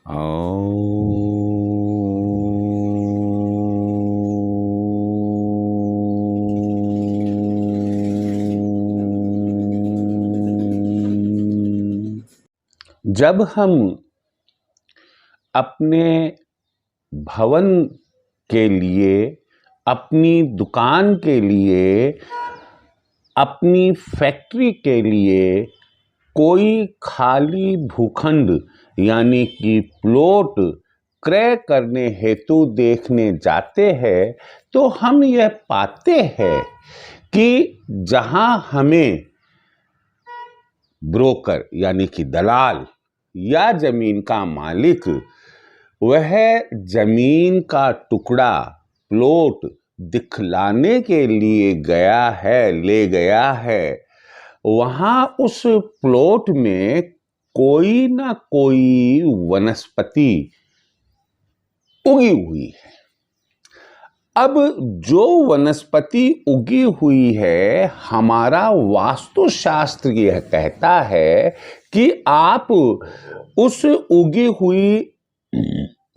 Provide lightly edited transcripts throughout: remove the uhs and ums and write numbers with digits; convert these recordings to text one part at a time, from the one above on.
ओ जब हम अपने भवन के लिए, अपनी दुकान के लिए, अपनी फैक्ट्री के लिए कोई खाली भूखंड यानी कि प्लॉट क्रय करने हेतु देखने जाते हैं तो हम यह पाते हैं कि जहां हमें ब्रोकर यानी कि दलाल या जमीन का मालिक वह जमीन का टुकड़ा प्लॉट दिखलाने के लिए ले गया है, वहां उस प्लॉट में कोई ना कोई वनस्पति उगी हुई है। अब जो वनस्पति उगी हुई है, हमारा वास्तुशास्त्र यह कहता है कि आप उस उगी हुई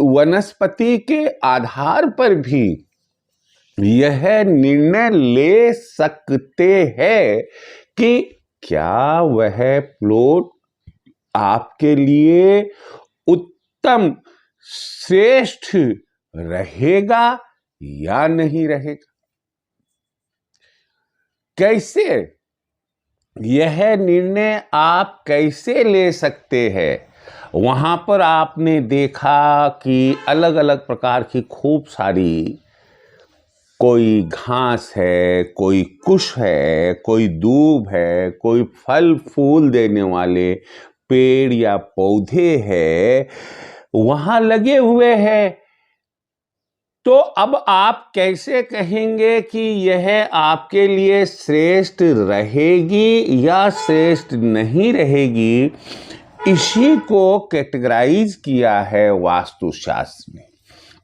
वनस्पति के आधार पर भी यह निर्णय ले सकते हैं कि क्या वह प्लॉट आपके लिए उत्तम श्रेष्ठ रहेगा या नहीं रहेगा। कैसे यह निर्णय आप कैसे ले सकते हैं? वहां पर आपने देखा कि अलग अलग प्रकार की खूब सारी कोई घास है, कोई कुश है, कोई दूब है, कोई फल फूल देने वाले पेड़ या पौधे हैं, वहां लगे हुए हैं। तो अब आप कैसे कहेंगे कि यह आपके लिए श्रेष्ठ रहेगी या श्रेष्ठ नहीं रहेगी? इसी को कैटेगराइज किया है वास्तुशास्त्र में।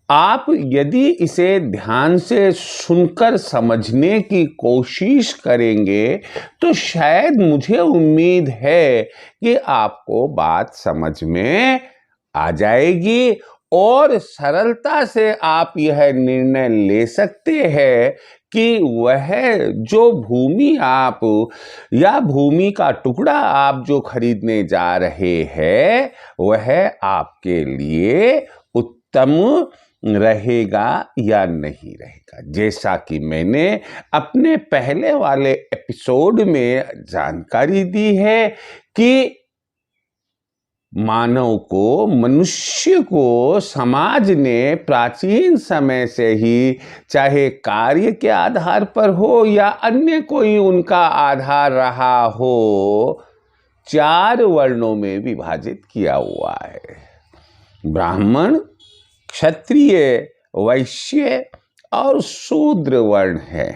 आप यदि इसे ध्यान से सुनकर समझने की कोशिश करेंगे तो शायद मुझे उम्मीद है कि आपको बात समझ में आ जाएगी और सरलता से आप यह निर्णय ले सकते हैं कि वह जो भूमि आप या भूमि का टुकड़ा आप जो खरीदने जा रहे हैं वह आपके लिए उत्तम रहेगा या नहीं रहेगा। जैसा कि मैंने अपने पहले वाले एपिसोड में जानकारी दी है कि मानव को, मनुष्य को समाज ने प्राचीन समय से ही, चाहे कार्य के आधार पर हो या अन्य कोई उनका आधार रहा हो, 4 वर्णों में विभाजित किया हुआ है। ब्राह्मण, क्षत्रिय, वैश्य और शूद्र वर्ण है।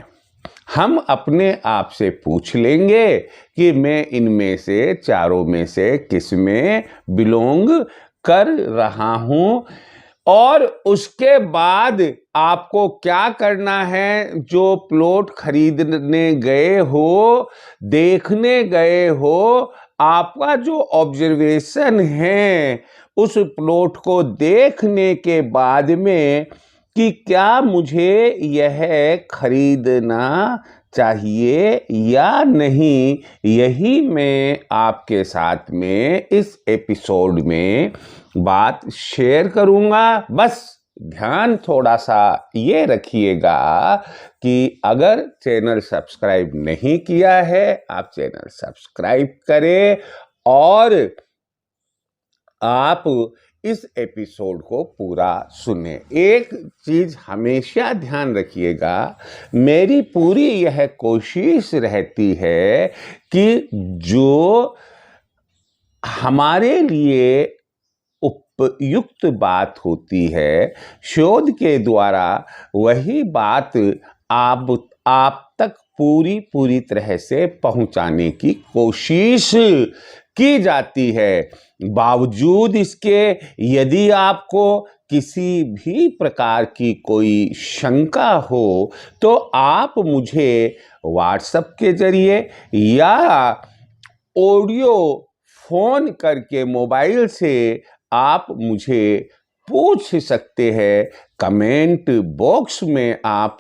हम अपने आप से पूछ लेंगे कि मैं इनमें से चारों में से किस में बिलोंग कर रहा हूं, और उसके बाद आपको क्या करना है। जो प्लॉट खरीदने गए हो, देखने गए हो, आपका जो ऑब्जर्वेशन है उस प्लॉट को देखने के बाद में कि क्या मुझे यह खरीदना चाहिए या नहीं, यही मैं आपके साथ में इस एपिसोड में बात शेयर करूंगा। बस ध्यान थोड़ा सा ये रखिएगा कि अगर चैनल सब्सक्राइब नहीं किया है, आप चैनल सब्सक्राइब करें और आप इस एपिसोड को पूरा सुने। एक चीज हमेशा ध्यान रखिएगा, मेरी पूरी यह कोशिश रहती है कि जो हमारे लिए उपयुक्त बात होती है, शोध के द्वारा वही बात आप तक पूरी तरह से पहुंचाने की कोशिश की जाती है। बावजूद इसके यदि आपको किसी भी प्रकार की कोई शंका हो तो आप मुझे व्हाट्सएप के जरिए या ऑडियो फोन करके मोबाइल से आप मुझे पूछ सकते हैं, कमेंट बॉक्स में आप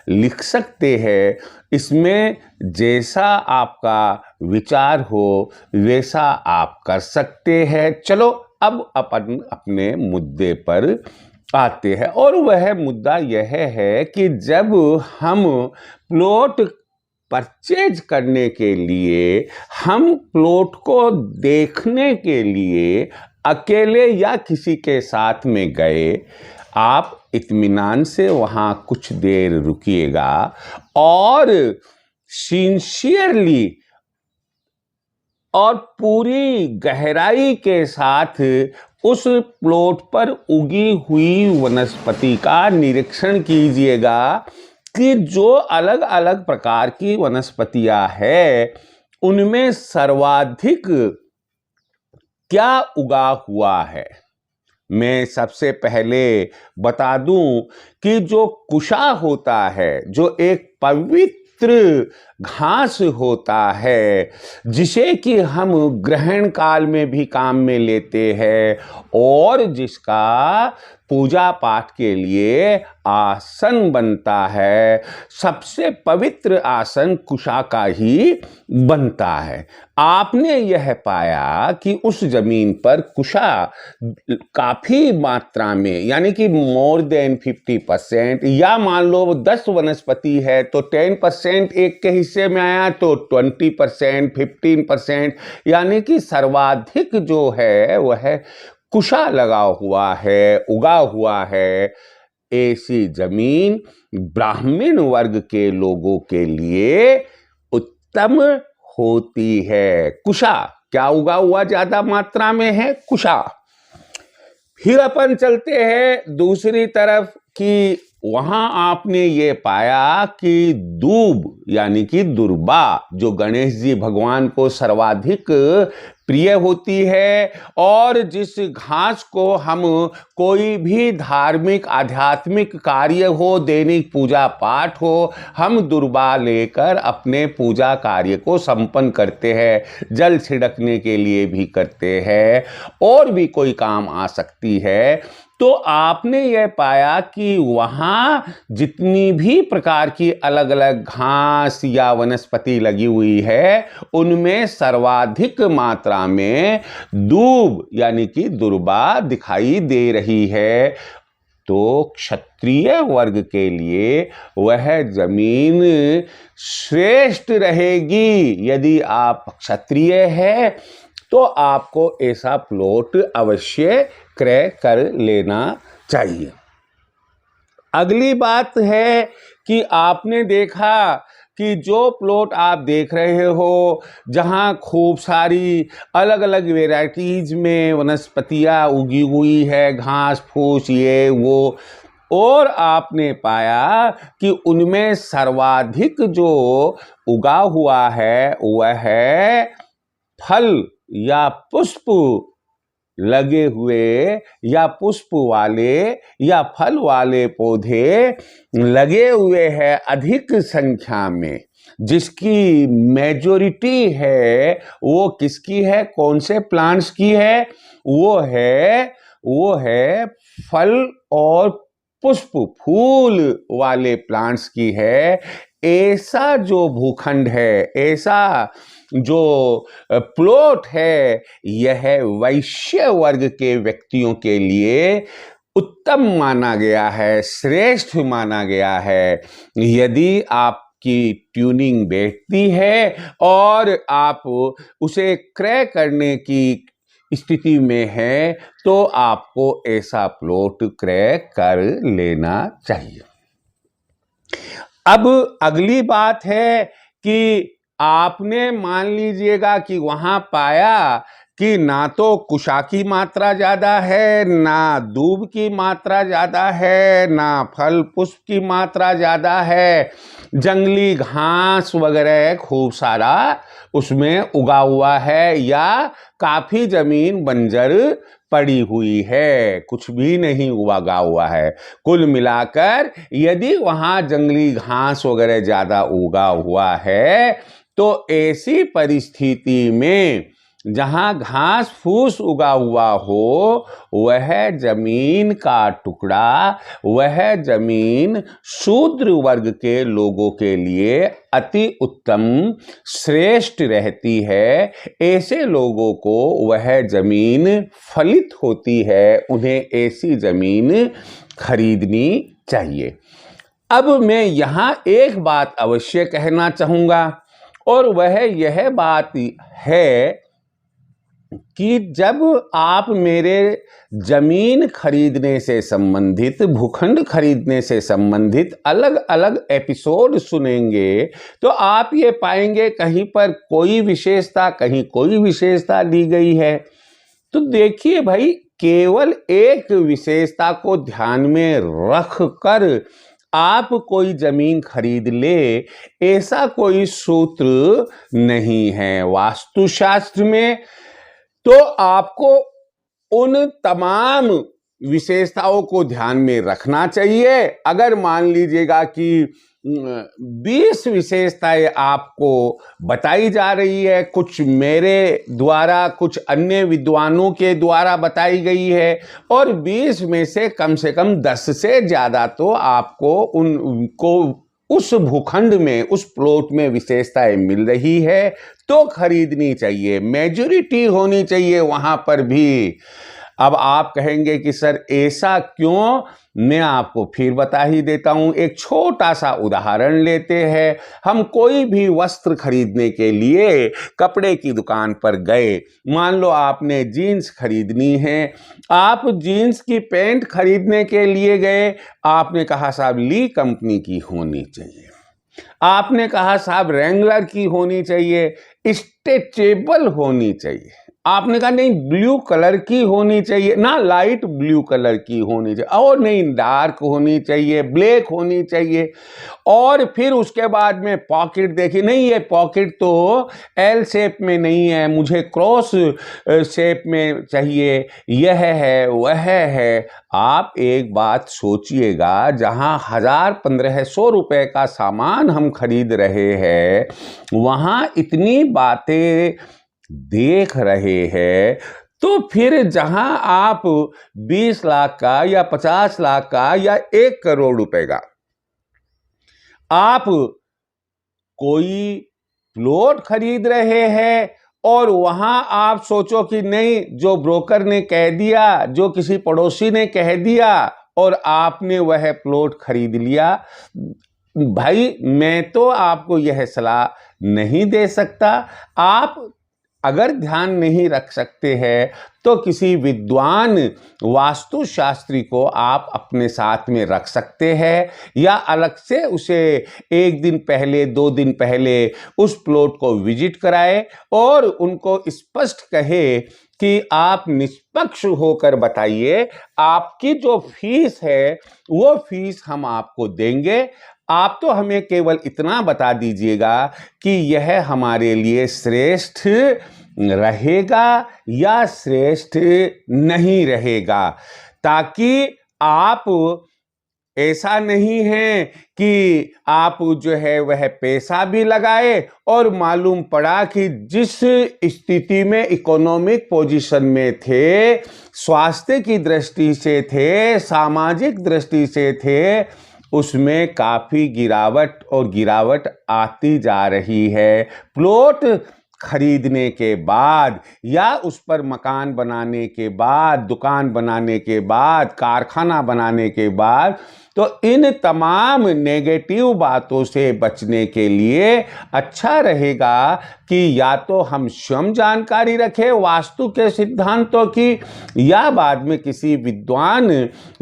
लिख सकते हैं। इसमें जैसा आपका विचार हो वैसा आप कर सकते हैं। चलो अब अपन अपने मुद्दे पर आते हैं, और वह मुद्दा यह है कि जब हम प्लॉट परचेज करने के लिए, हम प्लॉट को देखने के लिए अकेले या किसी के साथ में गए, आप इत्मीनान से वहाँ कुछ देर रुकिएगा और सिंसियरली और पूरी गहराई के साथ उस प्लॉट पर उगी हुई वनस्पति का निरीक्षण कीजिएगा कि जो अलग अलग प्रकार की वनस्पतियां हैं उनमें सर्वाधिक क्या उगा हुआ है। मैं सबसे पहले बता दूं कि जो कुशा होता है, जो एक पवित्र घास होता है, जिसे कि हम ग्रहण काल में भी काम में लेते हैं और जिसका पूजा पाठ के लिए आसन बनता है, सबसे पवित्र आसन कुशा का ही बनता है। आपने यह पाया कि उस जमीन पर कुशा काफी मात्रा में, यानी कि मोर देन 50%, या मान लो 10 वनस्पति है तो 10% एक के हिस्से में आया तो 20%, 15%, यानी कि सर्वाधिक जो है वह कुशा लगा हुआ है, उगा हुआ है। ऐसी जमीन ब्राह्मण वर्ग के लोगों के लिए उत्तम होती है। कुशा क्या उगा हुआ ज्यादा मात्रा में है? कुशा। फिर अपन चलते हैं दूसरी तरफ कि वहां आपने ये पाया कि दूब यानी कि दुर्बा, जो गणेश जी भगवान को सर्वाधिक प्रिय होती है और जिस घास को हम कोई भी धार्मिक आध्यात्मिक कार्य हो, दैनिक पूजा पाठ हो, हम दुर्बा लेकर अपने पूजा कार्य को संपन्न करते हैं। जल छिड़कने के लिए भी करते हैं और भी कोई काम आ सकती है। तो आपने यह पाया कि वहाँ जितनी भी प्रकार की अलग अलग घास या वनस्पति लगी हुई है उनमें सर्वाधिक मात्रा में दूब यानी कि दुर्बा दिखाई दे रही है। तो क्षत्रिय वर्ग के लिए वह जमीन श्रेष्ठ रहेगी। यदि आप क्षत्रिय हैं तो आपको ऐसा प्लॉट अवश्य क्रय कर लेना चाहिए। अगली बात है कि आपने देखा कि जो प्लॉट आप देख रहे हो जहां खूब सारी अलग अलग वेराइटीज में वनस्पतियां उगी हुई है, घास फूस ये वो, और आपने पाया कि उनमें सर्वाधिक जो उगा हुआ है वह है फल या पुष्प लगे हुए या पुष्प वाले या फल वाले पौधे लगे हुए हैं अधिक संख्या में। जिसकी मेजॉरिटी है वो किसकी है, कौन से प्लांट्स की है? वो है फल और पुष्प फूल वाले प्लांट्स की है। ऐसा जो भूखंड है, ऐसा जो प्लॉट है, यह वैश्य वर्ग के व्यक्तियों के लिए उत्तम माना गया है, श्रेष्ठ माना गया है। यदि आपकी ट्यूनिंग बैठती है और आप उसे क्रय करने की स्थिति में है तो आपको ऐसा प्लॉट क्रय कर लेना चाहिए। अब अगली बात है कि आपने मान लीजिएगा कि वहां पाया कि ना तो कुशा की मात्रा ज्यादा है, ना दूब की मात्रा ज्यादा है, ना फल पुष्प की मात्रा ज्यादा है, जंगली घास वगैरह खूब सारा उसमें उगा हुआ है, या काफी जमीन बंजर पड़ी हुई है, कुछ भी नहीं उगा हुआ है। कुल मिलाकर यदि वहां जंगली घास वगैरह ज्यादा उगा हुआ है तो ऐसी परिस्थिति में जहाँ घास फूस उगा हुआ हो, वह जमीन का टुकड़ा, वह जमीन शूद्र वर्ग के लोगों के लिए अति उत्तम श्रेष्ठ रहती है। ऐसे लोगों को वह जमीन फलित होती है, उन्हें ऐसी जमीन खरीदनी चाहिए। अब मैं यहाँ एक बात अवश्य कहना चाहूँगा, और वह यह बात है कि जब आप मेरे जमीन खरीदने से संबंधित, भूखंड खरीदने से संबंधित अलग अलग एपिसोड सुनेंगे, तो आप ये पाएंगे कहीं पर कोई विशेषता, कहीं कोई विशेषता दी गई है। तो देखिए भाई, केवल एक विशेषता को ध्यान में रख कर आप कोई जमीन खरीद ले, ऐसा कोई सूत्र नहीं है वास्तुशास्त्र में। तो आपको उन तमाम विशेषताओं को ध्यान में रखना चाहिए। अगर मान लीजिएगा कि 20 विशेषताएं आपको बताई जा रही है, कुछ मेरे द्वारा, कुछ अन्य विद्वानों के द्वारा बताई गई है, और 20 में से कम 10 से ज़्यादा तो आपको उनको उस भूखंड में, उस प्लॉट में विशेषताएं मिल रही है, तो खरीदनी चाहिए। मेजॉरिटी होनी चाहिए वहां पर भी। अब आप कहेंगे कि सर ऐसा क्यों? मैं आपको फिर बता ही देता हूं। एक छोटा सा उदाहरण लेते हैं। हम कोई भी वस्त्र खरीदने के लिए कपड़े की दुकान पर गए। मान लो आपने जीन्स खरीदनी है। आप जीन्स की पैंट खरीदने के लिए गए। आपने कहा साहब ली कंपनी की होनी चाहिए। आपने कहा साहब रेंगलर की होनी चाहिए, स्ट्रेचेबल होनी चाहिए। आपने कहा नहीं ब्लू कलर की होनी चाहिए, ना लाइट ब्लू कलर की होनी चाहिए, और नहीं डार्क होनी चाहिए, ब्लैक होनी चाहिए। और फिर उसके बाद में पॉकेट देखी, नहीं ये पॉकेट तो एल शेप में नहीं है, मुझे क्रॉस शेप में चाहिए, यह है वह है। आप एक बात सोचिएगा, जहां 1000-1500 रुपए का सामान हम खरीद रहे हैं, वहां इतनी बातें देख रहे हैं, तो फिर जहां आप 20 लाख का या 50 लाख का या 1 करोड़ रुपए का आप कोई प्लॉट खरीद रहे हैं, और वहां आप सोचो कि नहीं, जो ब्रोकर ने कह दिया, जो किसी पड़ोसी ने कह दिया, और आपने वह प्लॉट खरीद लिया। भाई मैं तो आपको यह सलाह नहीं दे सकता। आप अगर ध्यान नहीं रख सकते हैं, तो किसी विद्वान वास्तुशास्त्री को आप अपने साथ में रख सकते हैं, या अलग से उसे 1 दिन पहले 2 दिन पहले उस प्लॉट को विजिट कराए, और उनको स्पष्ट कहे कि आप निष्पक्ष होकर बताइए, आपकी जो फीस है वो फीस हम आपको देंगे। आप तो हमें केवल इतना बता दीजिएगा कि यह हमारे लिए श्रेष्ठ रहेगा या श्रेष्ठ नहीं रहेगा, ताकि आप ऐसा नहीं है कि आप जो है वह पैसा भी लगाए, और मालूम पड़ा कि जिस स्थिति में इकोनॉमिक पोजीशन में थे, स्वास्थ्य की दृष्टि से थे, सामाजिक दृष्टि से थे, उसमें काफ़ी गिरावट आती जा रही है। प्लॉट खरीदने के बाद, या उस पर मकान बनाने के बाद, दुकान बनाने के बाद, कारखाना बनाने के बाद, तो इन तमाम नेगेटिव बातों से बचने के लिए अच्छा रहेगा कि या तो हम स्वयं जानकारी रखें वास्तु के सिद्धांतों की, या बाद में किसी विद्वान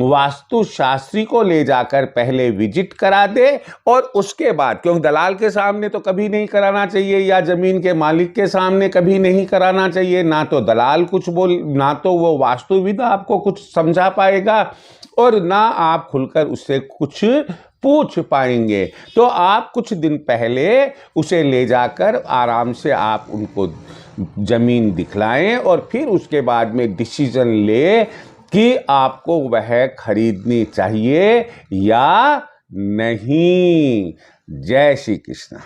वास्तुशास्त्री को ले जाकर पहले विजिट करा दे, और उसके बाद, क्योंकि दलाल के सामने तो कभी नहीं कराना चाहिए, या जमीन के मालिक के सामने कभी नहीं कराना चाहिए। ना तो दलाल कुछ ना तो वो वास्तुविद आपको कुछ समझा पाएगा, और ना आप खुलकर उससे कुछ पूछ पाएंगे। तो आप कुछ दिन पहले उसे ले जाकर आराम से आप उनको जमीन दिखलाएं, और फिर उसके बाद में डिसीजन ले कि आपको वह खरीदनी चाहिए या नहीं। जय श्री कृष्ण।